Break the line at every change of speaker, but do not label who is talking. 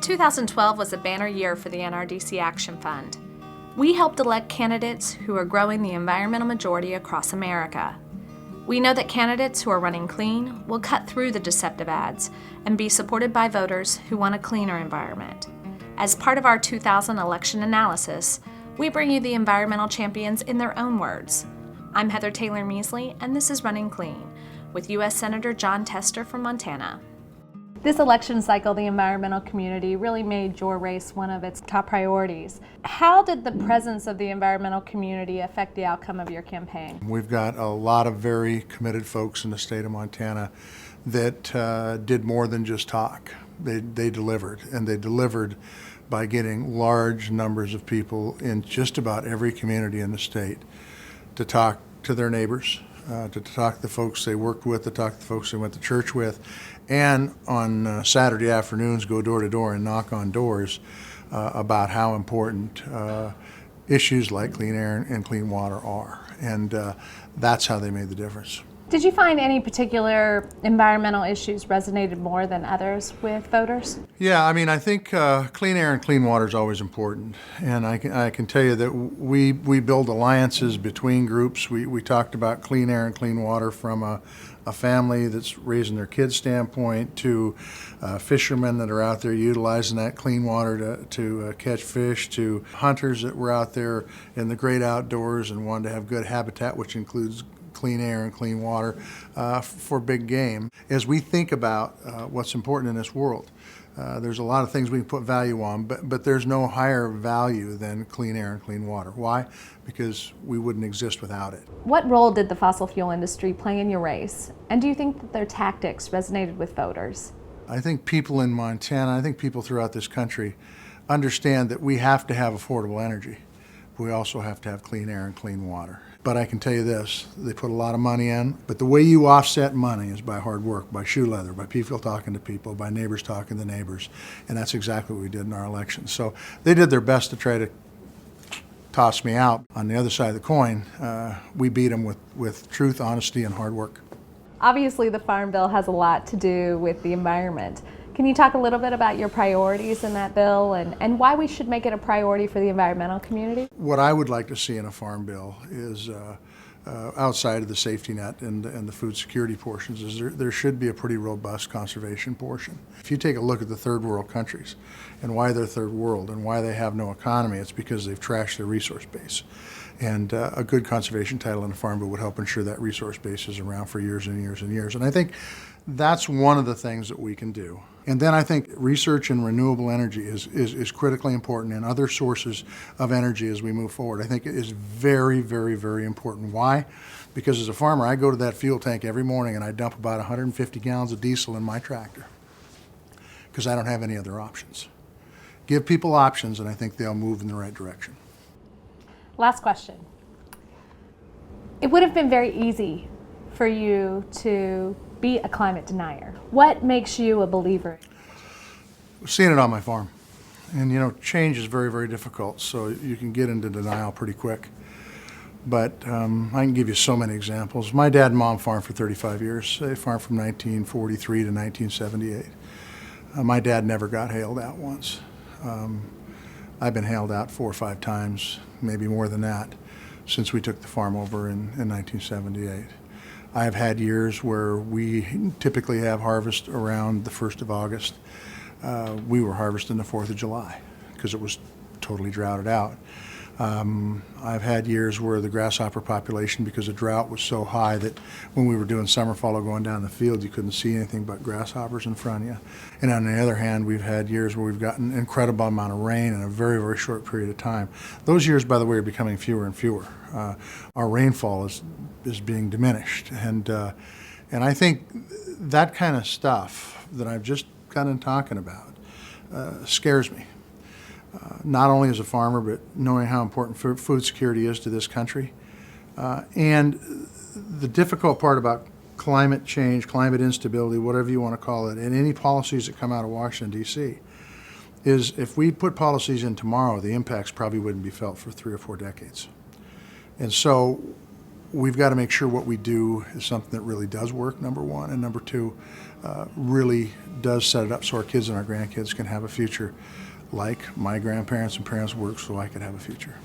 2012 was a banner year for the NRDC Action Fund. We helped elect candidates who are growing the environmental majority across America. We know that candidates who are running clean will cut through the deceptive ads and be supported by voters who want a cleaner environment. As part of our 2000 election analysis, we bring you the environmental champions in their own words. I'm Heather Taylor Measley, and this is Running Clean with U.S. Senator Jon Tester from Montana.
This election cycle, the environmental community really made your race one of its top priorities. How did the presence of the environmental community affect the outcome of your campaign?
We've got a lot of very committed folks in the state of Montana that did more than just talk. They delivered, and they delivered by getting large numbers of people in just about every community in the state to talk to their neighbors, to talk to the folks they worked with, to talk to the folks they went to church with, and on Saturday afternoons go door to door and knock on doors about how important issues like clean air and clean water are. And that's how they made the difference.
Did you find any particular environmental issues resonated more than others with voters?
Yeah, I mean, I think clean air and clean water is always important. And I can tell you that we build alliances between groups. We talked about clean air and clean water from a family that's raising their kids' standpoint to fishermen that are out there utilizing that clean water to catch fish, to hunters that were out there in the great outdoors and wanted to have good habitat, which includes clean air and clean water for big game. As we think about what's important in this world, there's a lot of things we can put value on, but there's no higher value than clean air and clean water. Why? Because we wouldn't exist without it.
What role did the fossil fuel industry play in your race? And do you think that their tactics resonated with voters?
I think people in Montana, I think people throughout this country understand that we have to have affordable energy. We also have to have clean air and clean water. But I can tell you this, they put a lot of money in, but the way you offset money is by hard work, by shoe leather, by people talking to people, by neighbors talking to neighbors, and that's exactly what we did in our election. So they did their best to try to toss me out. On the other side of the coin, we beat them with truth, honesty, and hard work.
Obviously, the Farm Bill has a lot to do with the environment. Can you talk a little bit about your priorities in that bill and why we should make it a priority for the environmental community?
What I would like to see in a farm bill is, outside of the safety net and the food security portions, is there should be a pretty robust conservation portion. If you take a look at the third world countries and why they're third world and why they have no economy, it's because they've trashed their resource base. And a good conservation title in a farm bill would help ensure that resource base is around for years and years and years. And I think that's one of the things that we can do. And then I think research in renewable energy is critically important, and other sources of energy as we move forward. I think it is very, very, very important. Why? Because as a farmer, I go to that fuel tank every morning and I dump about 150 gallons of diesel in my tractor because I don't have any other options. Give people options, and I think they'll move in the right direction.
Last question. It would have been very easy for you to be a climate denier. What makes you a believer?
Seeing it on my farm. And you know, change is very, very difficult, so you can get into denial pretty quick. But I can give you so many examples. My dad and mom farmed for 35 years. They farmed from 1943 to 1978. My dad never got hailed out once. I've been hailed out 4 or 5 times, maybe more than that, since we took the farm over in 1978. I've had years where we typically have harvest around the 1st of August. We were harvesting the 4th of July because it was totally droughted out. I've had years where the grasshopper population, because the drought was so high that when we were doing summer fallow going down the field, you couldn't see anything but grasshoppers in front of you. And on the other hand, we've had years where we've gotten an incredible amount of rain in a very, very short period of time. Those years, by the way, are becoming fewer and fewer. Our rainfall is being diminished. And I think that kind of stuff that I've just gotten talking about scares me. Not only as a farmer, but knowing how important food security is to this country. And the difficult part about climate change, climate instability, whatever you want to call it, and any policies that come out of Washington, D.C., is if we put policies in tomorrow, the impacts probably wouldn't be felt for 3 or 4 decades. And so we've got to make sure what we do is something that really does work, number one, and number two, really does set it up so our kids and our grandkids can have a future like my grandparents and parents worked so I could have a future.